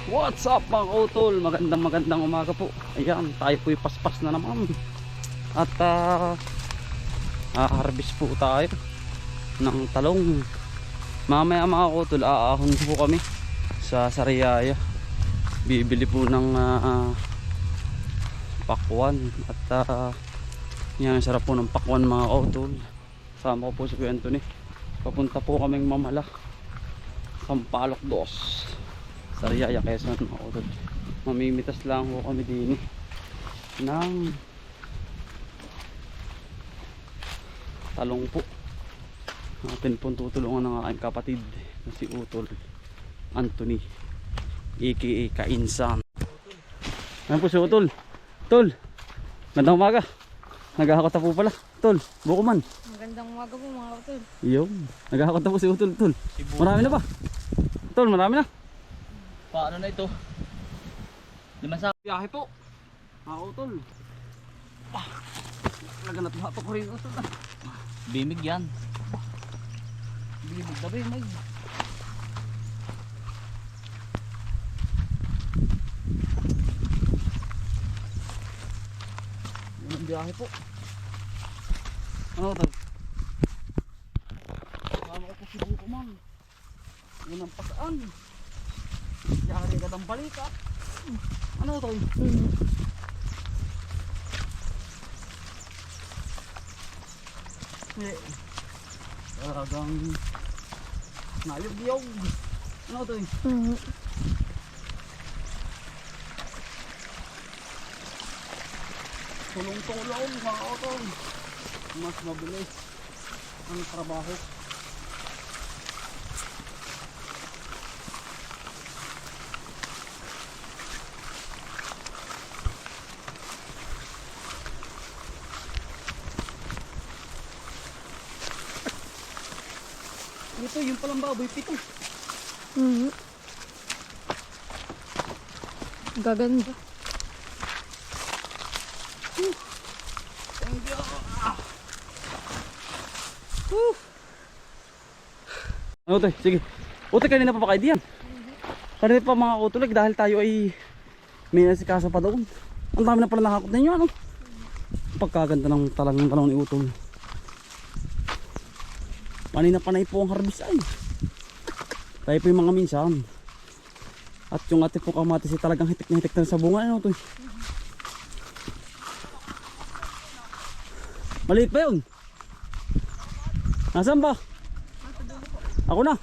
What's up mga utol? Magandang umaga po. Ayan, tayo po'y paspas na naman. At harvest po tayo ng talong. Mamaya mga utol, aahon po kami sa Sariaya. Bibili po ng pakwan. At yan, sarap po ng pakwan mga utol. Sama ko po si Kuya Anthony. Papunta po kaming Mamala, Sampaloc 2, Sariaya, Quezon mga utol. Mamimitas lang po kami din ng talong po. Natin pong tutulungan ng aking kapatid na si Utol Anthony aka Kainsan. Ayan po si Utol. Tol, magandang umaga. Naghahakot po pala. Tol, buko man. Magandang umaga po mga utol. Yung, naghahakot po si Utol. Tol, marami na ba? Tol, marami na. Paano na ito? Lima sa Biyahe po. Mga utol. Talaga natuhato ko rin utol. bimig yan. Bimig na bimig. Yan ang biyahe po. Ano utol? Kasama ko po si Buko man. Yan ang pasaan. Yari ka ng balikat. Ano utol? Talagang nayog-yog. Ano ito eh? Tulong-tulong mga utol. Mas mabilis ang trabaho. Ito yung palang baboy, 7. Gaganda. Thank you. Ano to? Sige. Utoy, kanina pa ba kayo diyan? Kanina pa mga utolig dahil tayo ay may nasikaso pa doon. Ang dami na pala nakakot ninyo, ano? Pagkaganda ng talong ni Utol. Panay na panay po ang harvest ay. Tayo po yung mga minsan. At yung ating po kamatis ay talagang hitik na hitik na sa bunga. Ano to? Maliit pa yun. Nasaan ba? Ako na.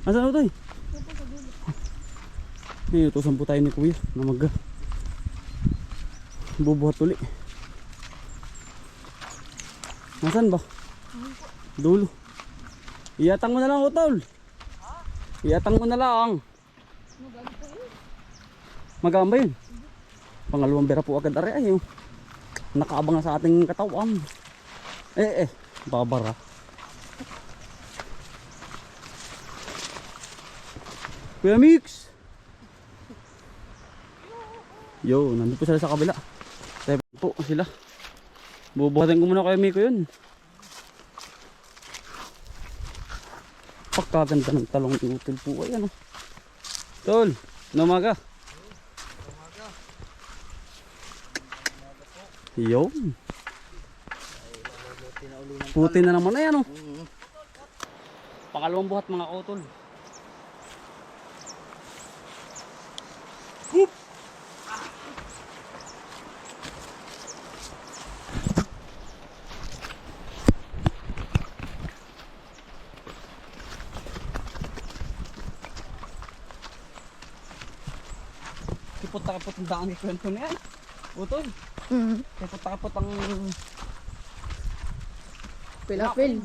Nasaan ito eh? Utusan po tayo ni Kuya na bubuhat uli. Nasaan ba? Dulo. Iatang mo na lang utol. Iatang mo na lang. Magamba yun. Pangalawang bera po agad ari ay. Nakaabang na sa ating katawan. Babara. Kuya Mix. Yo, nandun po sila sa kabila. Tayo po sila. Bubuhatin ko muna Kuya Miko yun. Pagkaganda ng talong ni Utol po ay ano. Tol, umaga. Yo. Puti na naman ay ano. Pangalawang buhat mga utol. Hup. Kapot ang daan ni kwento na yan. Utol. Kapot ang Pilapil.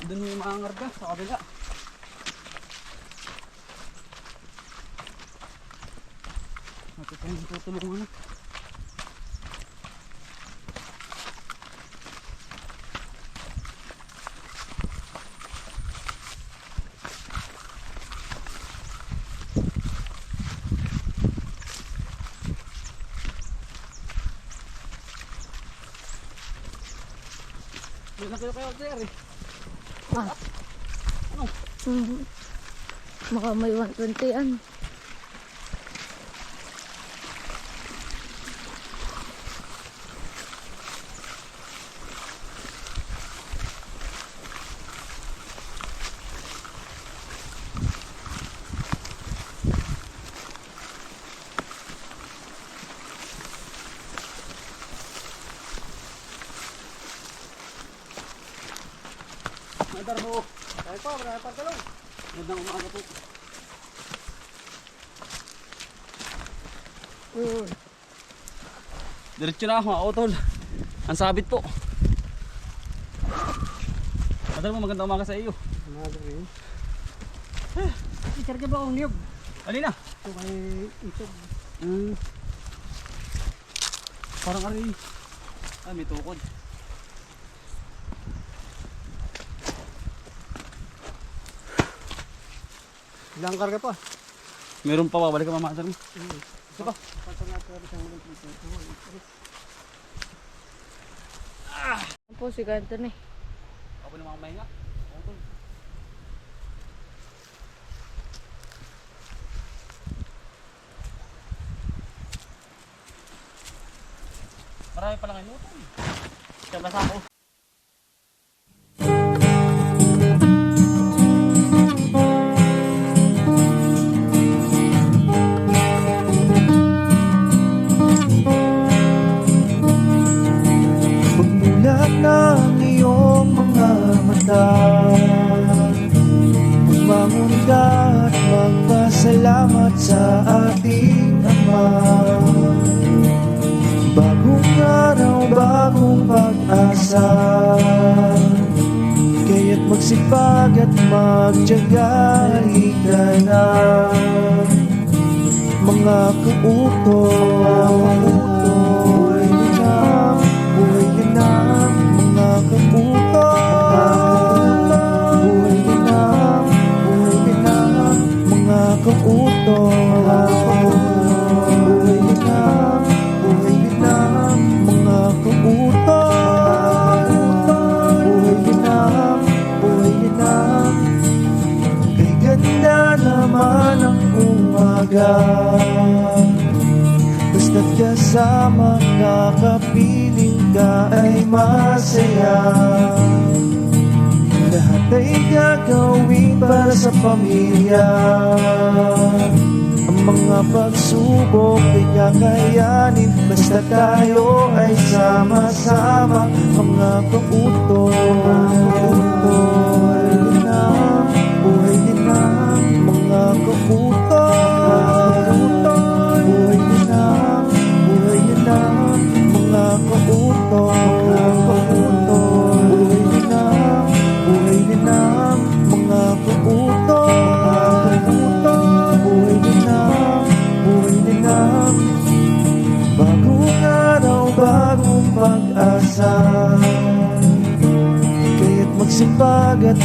doon yung mga ngarga sa kabila. Natin tayong tutulungan na. Doon na kayo sir eh. Ah. Ano? Baka may 120 an. Mandar mo. Ay po, marami pa talong. Magandang umaga po. Diretso na mga utol. Ang sabit po. Mandar mo, magandang umaga sa iyo. Ikarga ba akong niyog? Alina. Ito kay itog. Parang ari. Ay, may tukod. Ilang karga pa? Meron pa, babalik ka mamadar mo. Ito pa. Ano po si Anthony? Ako na mga mahinga. Utol. Marami pa lang yung utol. Siya basa ako. Pagmulat ng iyong mga mata, magmamunda at magpasalamat sa ating Ama. Bagong araw, bagong pag-asa, kaya't magsipag at magtiyaga. Halika na, mga kautos. Buhay ka na, mga kautos. Buhay ka na, mga kautos. Buhay ka na, mga kautos. Buhay ka na, kay ganda naman ang umaga. Basta't kasama ka, kapiling ka ay masaya. Lahat ay gagawin para sa pamilya. Ang mga pagsubok ay kakayanin, basta tayo ay sama-sama. Mga kautos, buhay na, mga kautos. Buhay na, mga kautos. Buhay na, mga kautos. Buhay na, bagong araw, bagong pag-asa, kaya't magsipag at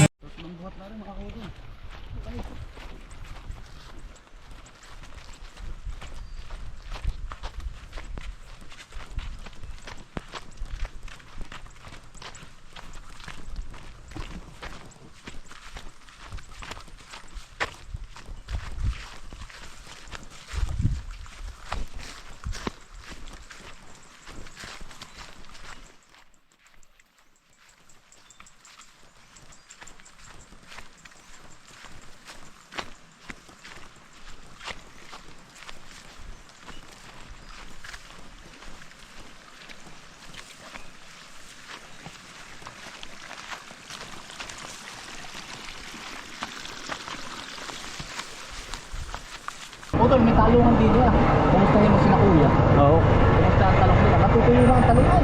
Utol, may talungan dito ah. Kumustahin mo sina kuya? Oo. Kumusta ang talong nila? Natutuyo na ang talungan.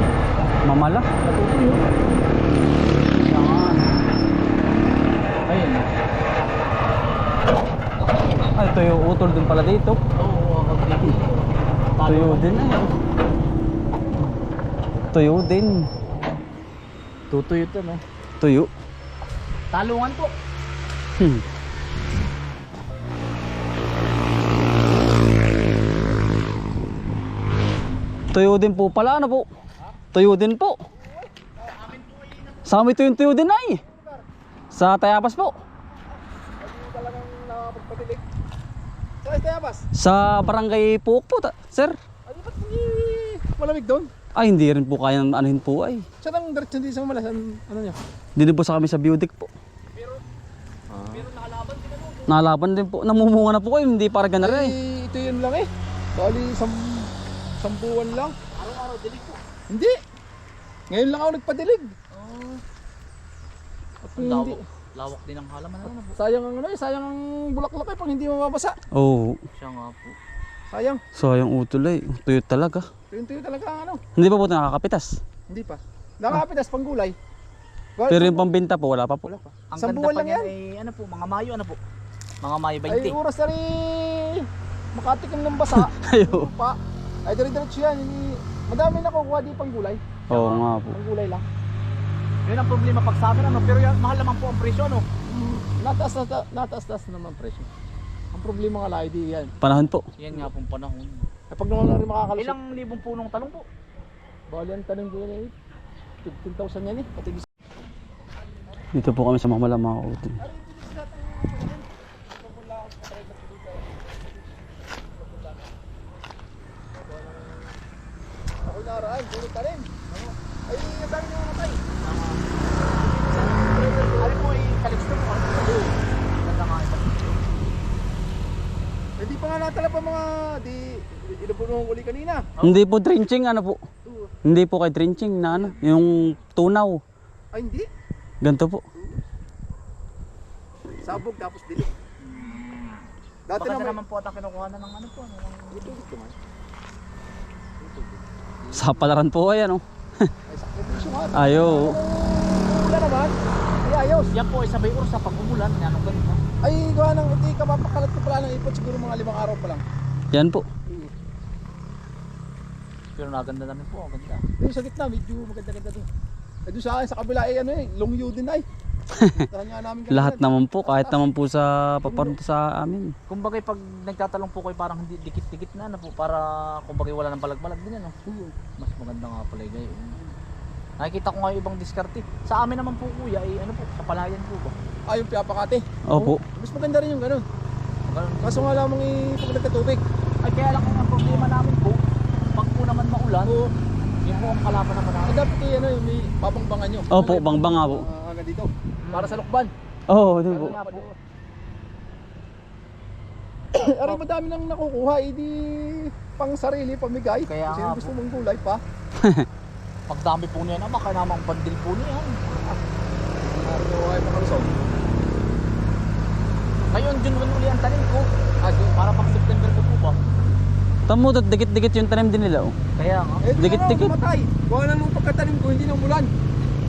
Mamala. Natutuyo. Yan. Ayun. Ay, ito yung utol din pala dito. Oo, Tuyo din eh. Tuyo din. Tutuyo to no? Tuyo. Talungan po. Tuyo din po pala, ano po? Tuyo din po. Sa amin tuyo din ay. Sa Tayapas po. talagang nakapagpadilig. Saan kaya, Bas? Sa barangay Puok po, sir. Ay, ba't hindi malamig doon? Ay, hindi rin po kayang anuhin po ay. Saan ang diretso din sa Malas? Ano niya? Dito po sa kami sa Biodec po. Nalaban din po. Namumunga na po kayo, hindi para ganun eh. Ay, ito yun lang eh. Bali, sambuan lang. Araw-araw dilig po. Hindi. Ngayon lang ako nagpadilig. At hindi. Lawak din ang halaman na po. Sayang ang ano eh, sayang ang bulaklak eh pag hindi mababasa. Oo. Siya nga po. Sayang. Sayang utol ay. Tuyot talaga. Tuyo talaga ang ano. Hindi pa po ito nakakapitas. Hindi pa. Nakapitas pang gulay. Pero yung pambinta po, wala pa po. Wala pa. Ang Sambuan ganda pa lang niyan yan. ay ano po, mga Mayo ano po. Mga Mayo Ay 20. oras na rin makatikim ng basa. Ayo. Pa. Ay dire-diretso yan. Madami na kukuha di pang gulay. Oo nga po. Pang gulay lang. Yun ang problema pag summer ano, pero yan, mahal naman po ang presyo no. Nataas naman presyo. Ang problema nga lang, di yan. Panahon po. Yan nga pong panahon. Kapag naman na rin makakalusot. Ilang libong punong talong po? Bali ang tanong ko yan eh. 15,000 yan eh. Pati Dito po kami sa Mamala mga utol. ako naraan, puro talim. Ay, ang dami na matay. Ano po ay kaligsto po? Ganda nga ito. Hindi pa nga natala pa mga inabunong uli kanina. Hindi po drenching ano po. Hindi po kay drenching na ano. Yung tunaw. Ay, hindi. Ganito po. Sabog tapos dilig. Dati Maganda naman. naman po at ang kinukuha na ng ano po. Ito gusto man. Sa palaran po ay ano. Ay, sakripisyo nga. Ayo. Wala naman. Ay, ayos. Yan po ay sabay oras sa pag-umulan. Yan ang ganito. Ay, gawa ng hindi ka mapakalat ko pala ng ipot. Siguro mga 5 araw pa lang. Yan po. Pero naganda na rin po. Ang ganda. Yung sa gitna, medyo maganda-ganda doon. Ay, doon sa akin, sa kabila ay ano eh, long U din ay. Tahan nga namin ganyan. Lahat naman po. Kahit naman po sa paparunta sa amin. Kumbaga pag nagtatalong po kayo parang hindi dikit-dikit na ano po. Para kumbaga wala ng balag-balag din ano. Mas maganda nga pala gayon. Nakikita ko nga yung ibang diskarte. Sa amin naman po kuya ay ano po, sa palayan po ba? Ay, yung piyapakate. Opo. Mas maganda rin yung ganun. Ganun. Kaso nga lamang pag nagkatubig. Ay kaya lang kung ang problema namin po, pag po naman maulan, Oo. yun po ang kalaban naman Ay, namin. dapat kayo ano, may babangbangan nyo. Opo, bangbang nga po. Hanggang dito. Para sa lukban. Oo, oh, po. Nga po. Aray, madami nang nakukuha. Hindi pang sarili, pamigay. Kaya Kasi nga gusto po. mong gulay pa. Pag dami po niya naman, kaya namang bandil po niya. Ano ay makalusog. Ngayon, June 1 uli ang tanim ko. Para pang September ko po ba? Tamo, dikit-dikit yung tanim din nila oh. Kaya nga. Eh, Dikit-dikit. Matay. Gawa na nung pagkatanim ko, hindi na umulan.